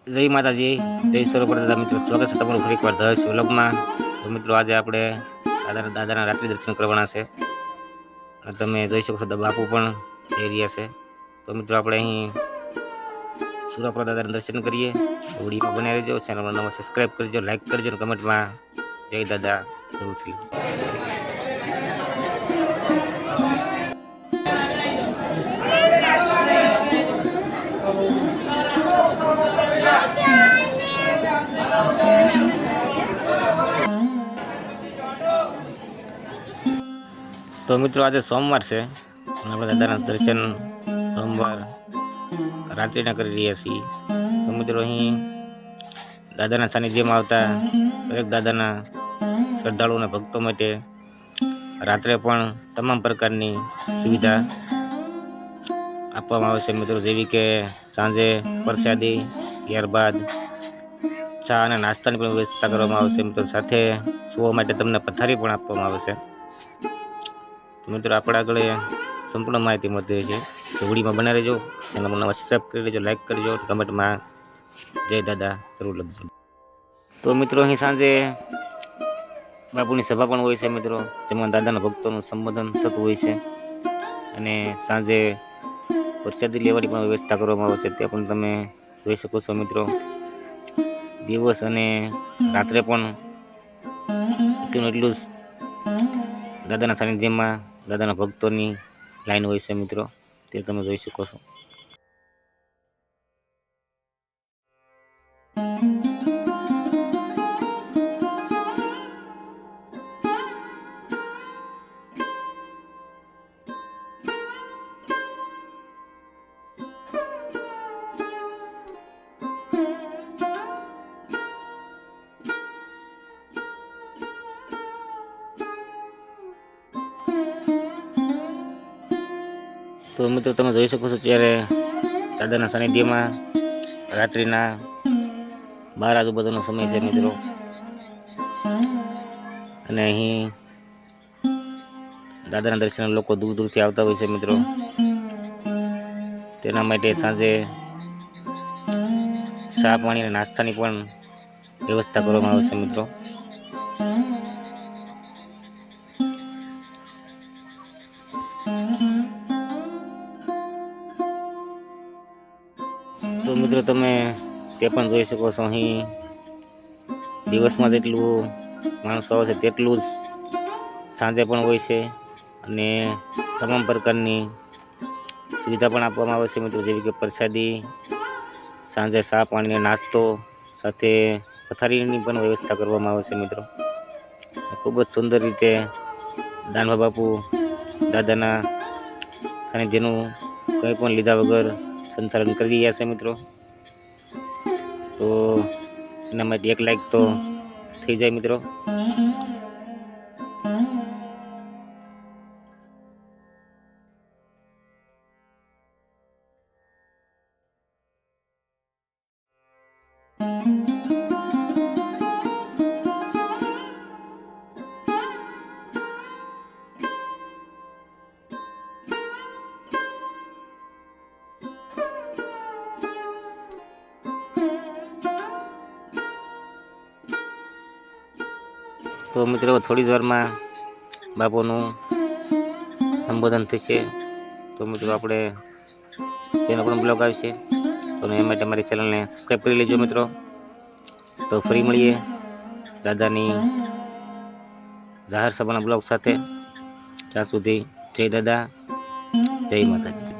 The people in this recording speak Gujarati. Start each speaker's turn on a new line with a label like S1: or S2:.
S1: જય માતાજી, જય સ્વરૂપ દાદા. મિત્રો સ્વાગત છે તમારું ફરી એકવાર ધસ વ્લોગમાં. તો મિત્રો આજે આપણે દાદાના રાત્રિ દર્શન કરવાના છે અને તમે જોઈ શકો છો બાપુ પણ જઈ રહ્યા છે. તો મિત્રો આપણે અહીં સુરાપુરા દાદાના દર્શન કરીએ. વિડીયોમાં બનાવી રહેજો, ચેનલમાં નવા સબસ્ક્રાઈબ કરજો, લાઈક કરજો અને કમેન્ટમાં જય દાદા જરૂરથી. તો મિત્રો આજે સોમવાર છે અને આપણે દાદાના દર્શન સોમવાર રાત્રિના કરી રહ્યા છીએ. તો મિત્રો અહીં દાદાના સાનિધ્યમાં આવતા દરેક દાદાના શ્રદ્ધાળુ અને ભક્તો માટે રાત્રે પણ તમામ પ્રકારની સુવિધા આપવામાં આવે છે મિત્રો, જેવી કે સાંજે પ્રસાદી, ત્યારબાદ ચા અને નાસ્તાની પણ વ્યવસ્થા કરવામાં આવશે મિત્રો. સાથે સુવા માટે તમને પથારી પણ આપવામાં આવે છે. તો મિત્રો આપણે આગળ સંપૂર્ણ માહિતી મળતી હોય છે, તો વિડીયોમાં બનાવી રહેજો, ચેનલમાં નવા સબસ્ક્રાઈબ કરી લેજો, લાઈક કરજો, કમેન્ટમાં જય દાદા જરૂર લખજો. તો મિત્રો અહીં સાંજે બાપુની સભા પણ હોય છે મિત્રો, જેમાં દાદાના ભક્તોનું સંબોધન થતું હોય છે અને સાંજે પ્રસાદી લેવાની પણ વ્યવસ્થા કરવામાં આવે છે, તે પણ તમે જોઈ શકો છો મિત્રો. દિવસ અને રાત્રે પણ એટલું જ દાદાના સાનિધ્યમાં દાદાના ભક્તોની લાઈન હોય છે મિત્રો, તે તમે જોઈ શકો છો. તો મિત્રો તમે જોઈ શકો છો ત્યારે દાદાના સાનિધ્યમાં રાત્રિના 12 આજુબાજુનો સમય છે મિત્રો, અને અહીં દાદાના દર્શન લોકો દૂર દૂરથી આવતા હોય છે મિત્રો. તેના માટે સાંજે ચા પાણી અને નાસ્તાની પણ વ્યવસ્થા કરવામાં આવે છે મિત્રો. તો મિત્રો તમે તે પણ જોઈ શકો છો, અહીં દિવસમાં જેટલું માણસો આવે છે તેટલું જ સાંજે પણ હોય છે અને તમામ પ્રકારની સુવિધા પણ આપવામાં આવે છે મિત્રો, જેવી કે પ્રસાદી, સાંજે ચા પાણીનો નાસ્તો, સાથે પથારીની પણ વ્યવસ્થા કરવામાં આવે છે મિત્રો. ખૂબ જ સુંદર રીતે દાનભા બાપુ દાદાના સાનિધ્યનું કંઈ પણ લીધા વગર સંચાલન કરી રહ્યા છે મિત્રો. તો એના માટે એક લાઈક તો થઈ જાય મિત્રો. તો મિત્રો થોડી જ વારમાં બાપુનું સંબોધન થશે. તો મિત્રો આપણે તેનો પણ બ્લોગ આવશે, તો એ માટે મારી ચેનલને સબસ્ક્રાઈબ કરી લેજો મિત્રો. તો ફરી મળીએ દાદાની જાહેર સભાના બ્લોગ સાથે. ત્યાં સુધી જય દાદા, જય માતાજી.